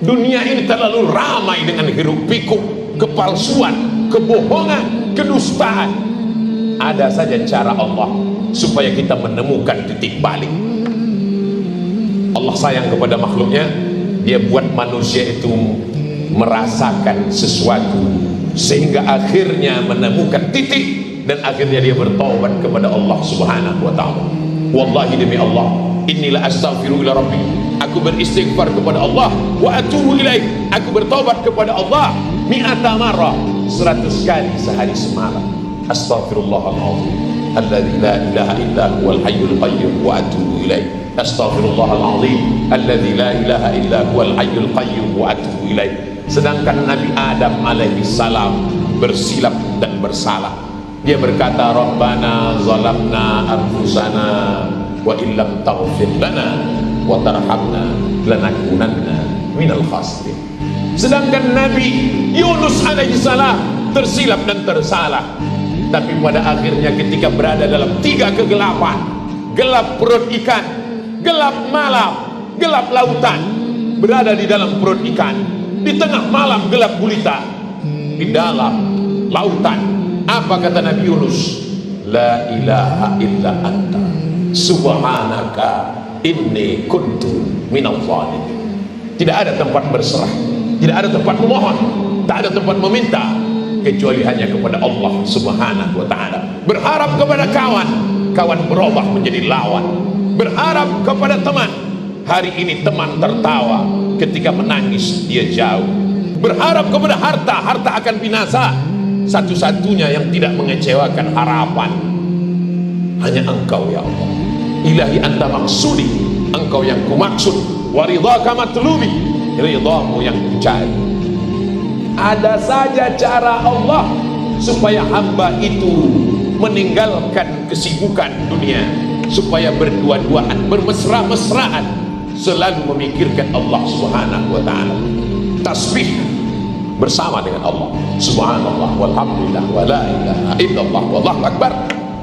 Dunia ini terlalu ramai dengan hiruk pikuk, kepalsuan, kebohongan, kedustaan. Ada saja cara Allah supaya kita menemukan titik balik. Allah sayang kepada makhluknya. Dia buat manusia itu merasakan sesuatu sehingga akhirnya menemukan titik, dan akhirnya dia bertaubat kepada Allah Subhanahu wa ta'ala. Wallahi demi Allah, inilah astaghfiru ila rabbi, aku beristighfar kepada Allah, wa atubu ilaih, aku bertaubat kepada Allah mi'ata marrah, 100 kali sehari semalam. Astaghfirullahaladzim alladzi la ilaha illa huwal hayyul qayyum wa atubu ilaih. Astaghfirullahaladzim alladzi la ilaha illa huwal hayyul qayyum wa atubu ilaih. Sedangkan Nabi Adam alaihi salam bersilap dan bersalah. Dia berkata, Rabbana zalamna anfusana wa illam taghfir lana wa tarhamna lanakunanna minal khasirin. Sedangkan Nabi Yunus alaihi salam tersilap dan tersalah. Tapi pada akhirnya ketika berada dalam 3 kegelapan, gelap perut ikan, gelap malam, gelap lautan, berada di dalam perut ikan, di tengah malam gelap gulita, di dalam lautan, apa kata Nabi Yunus? La ilaha illa anta subhanaka inni kuntu minal zalimin. Tidak ada tempat berserah, tidak ada tempat memohon, tak ada tempat meminta, kecuali hanya kepada Allah Subhanahu wa ta'ala. Berharap kepada kawan, kawan berubah menjadi lawan. Berharap kepada teman, hari ini teman tertawa, ketika menangis dia jauh. Berharap kepada harta, harta akan binasa. Satu-satunya yang tidak mengecewakan harapan hanya Engkau ya Allah. Ilahi anta maksudi, Engkau yang kumaksud, wa ridhaka matlubi, ridhamu yang kucari. Ada saja cara Allah supaya hamba itu meninggalkan kesibukan dunia, supaya berdua-duaan, bermesra-mesraan, selalu memikirkan Allah Subhanahu wa ta'ala. Tasbih bersama dengan Allah, subhanallah walhamdulillah wa la ilaha illallah wallahu akbar.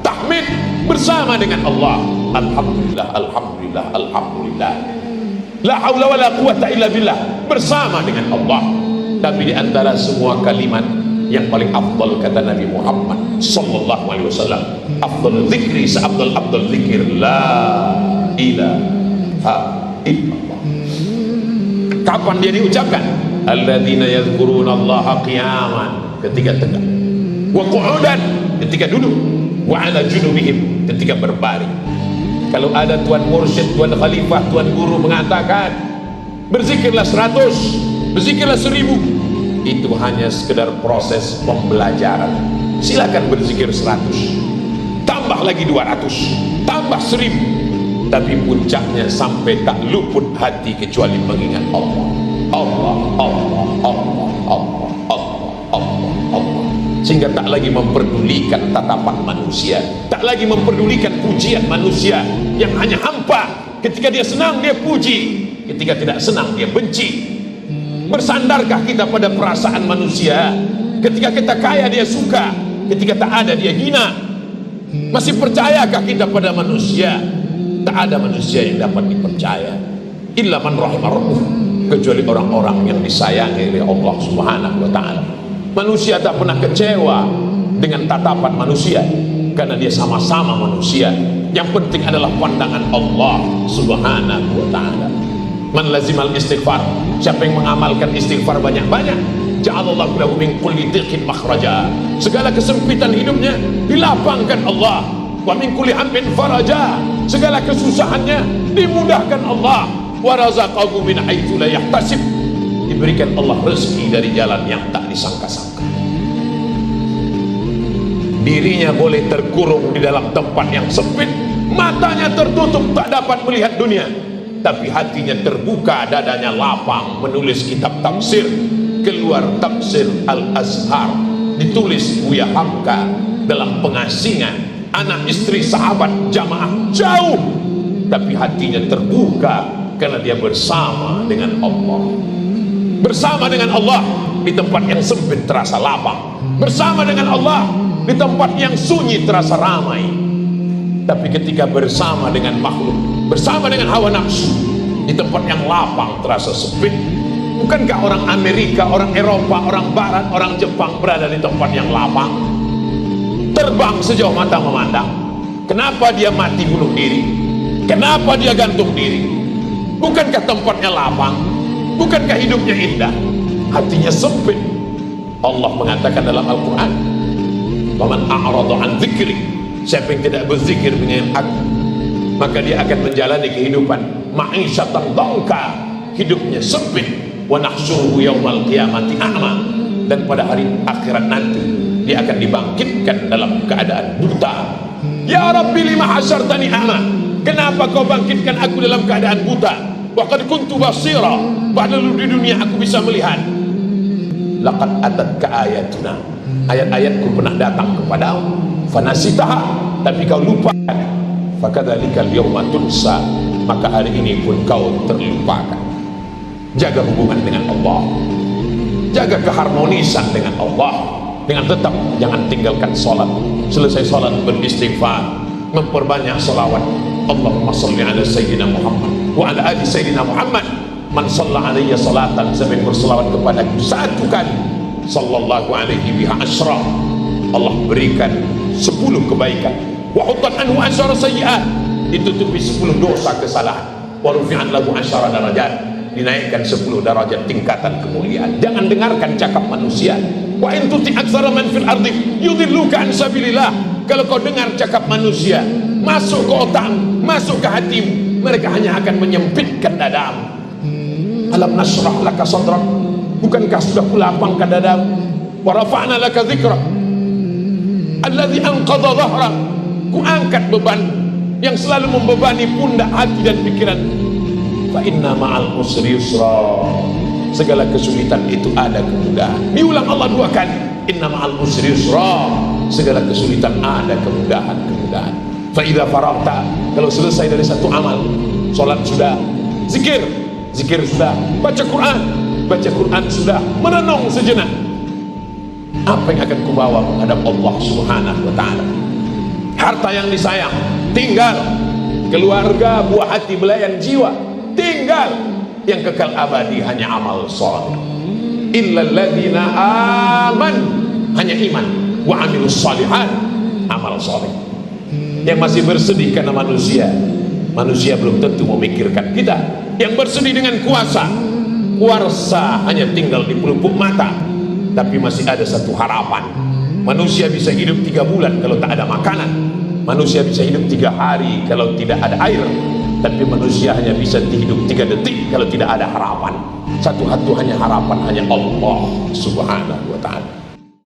Tahmid bersama dengan Allah, alhamdulillah alhamdulillah alhamdulillah, la haula wa la quwata illa billah, bersama dengan Allah. Tapi di antara semua kalimat yang paling afdal kata Nabi Muhammad sallallahu alaihi wasallam, afdal zikri seafdal zikir la ilaha illallah. Kapan dia diucapkan? Alladzina yadhkuruna Allaha qiyaman, ketika tegak, wa qu'udan, ketika duduk, wa 'ala junubihim, ketika berbaring. Kalau ada tuan mursyid, tuan khalifah, tuan guru mengatakan berzikirlah 100, berzikirlah 1000, itu hanya sekedar proses pembelajaran. Silakan berzikir 100, tambah lagi 200, tambah 1000, tapi puncaknya sampai tak luput hati kecuali mengingat Allah. Allah, Allah, Allah, Allah, Allah, Allah, Allah. Sehingga tak lagi memperdulikan tatapan manusia, tak lagi memperdulikan pujian manusia yang hanya hampa. Ketika dia senang dia puji, ketika tidak senang dia benci. Bersandarkah kita pada perasaan manusia? Ketika kita kaya dia suka, ketika tak ada dia hina. Masih percayakah kita pada manusia? Tak ada manusia yang dapat dipercaya illa man rahimah rabbuh, kecuali orang-orang yang disayangi oleh Allah Subhanahu wa ta'ala. Manusia tak pernah kecewa dengan tatapan manusia, karena dia sama-sama manusia. Yang penting adalah pandangan Allah Subhanahu wa ta'ala. Man lazimal istighfar, siapa yang mengamalkan istighfar banyak-banyak, ja'alallahu lahu min kulli dhiqin makhraja, segala kesempitan hidupnya dilapangkan Allah. Wa min kulli hammin faraja, segala kesusahannya dimudahkan Allah. Wa razaqahu min haitsu la yahtasib, diberikan Allah rezeki dari jalan yang tak disangka-sangka. Dirinya boleh terkurung di dalam tempat yang sempit, matanya tertutup tak dapat melihat dunia, tapi hatinya terbuka, dadanya lapang, menulis kitab tafsir. Keluar tafsir Al-Azhar, ditulis Buya Hamka dalam pengasingan, anak istri sahabat jamaah jauh, tapi hatinya terbuka karena dia bersama dengan Allah. Bersama dengan Allah di tempat yang sempit terasa lapang, bersama dengan Allah di tempat yang sunyi terasa ramai. Tapi ketika bersama dengan makhluk, bersama dengan hawa nafsu, di tempat yang lapang terasa sempit, Bukankah orang Amerika, orang Eropa, orang Barat, orang Jepang berada di tempat yang lapang, terbang sejauh mata memandang? Kenapa dia mati bunuh diri? Kenapa dia gantung diri? Bukankah tempatnya lapang? Bukankah hidupnya indah? Hatinya sempit. Allah mengatakan dalam Al-Quran, "Waman a'rada an dzikri," siapa yang tidak berzikir dengan aku, maka dia akan menjalani kehidupan ma'isyatan dangka, hidupnya sempit. Wa nahsyuruhu yaumal qiyamati a'ma, dan pada hari akhirat nanti dia akan dibangkitkan dalam keadaan buta. Ya Rabbi lima hasyartani a'ma, kenapa kau bangkitkan aku dalam keadaan buta? Wa qad kuntu basira, padahal di dunia aku bisa melihat. Laqad atatka ayatuna, ayat-ayatku pernah datang kepadamu, fanasitaha, tapi kau lupakan. Fakadzalikal yauma tunsa, maka hari ini pun kau terlupakan. Jaga hubungan dengan Allah, jaga keharmonisan dengan Allah, dengan tetap jangan tinggalkan sholat. Selesai sholat beristighfar, memperbanyak sholawat. Allahumma salli ala Sayyidina Muhammad wa ala ali Sayyidina Muhammad. Man shalla alaiya salatan, sampai berselawat kepadaku satu kali, sallallahu alaihi biha asyra, Allah berikan 10 kebaikan. Wa hutat anhu asyara sayyi'at, ditutupi 10 dosa kesalahan. Wa rufi'an lahu asyara darajat, dinaikkan 10 derajat tingkatan kemuliaan. Jangan dengarkan cakap manusia. Wa in tuti aktsara man fil ardi yudilluka an sabilillah, kalau kau dengar cakap manusia masuk ke otakmu, masuk ke hatimu, mereka hanya akan menyempitkan dadamu. Alam nashrah laka sadrak, bukankah sudah kulapangkan dadamu? Wa rafa'na laka dzikrak alladzi anqadha dhahrak, ku angkat beban yang selalu membebani pundak, hati dan pikiran. Fa inna ma'al usri yusra, segala kesulitan itu ada kemudahan. Diulang Allah 2 kali, inna ma'al usri yusra, segala kesulitan ada kemudahan. Fa idza faragta, kalau selesai dari satu amal, salat sudah, zikir sudah, baca Quran sudah, merenung sejenak, apa yang akan kubawa menghadap Allah Subhanahu wa ta'ala? Harta yang disayang tinggal, keluarga, buah hati, belayan jiwa tinggal, yang kekal abadi hanya amal saleh. Illal ladzina aman, hanya iman, wa amilus shalihat, amal saleh. Yang masih bersedih karena manusia belum tentu memikirkan kita. Yang bersedih dengan kuasa hanya tinggal di pelupuk mata, tapi masih ada satu harapan. Manusia bisa hidup 3 bulan kalau tak ada makanan, manusia bisa hidup 3 hari kalau tidak ada air, tapi manusia hanya bisa hidup 3 detik kalau tidak ada harapan. Satu hanya harapan, hanya Allah Subhanahu wa ta'ala.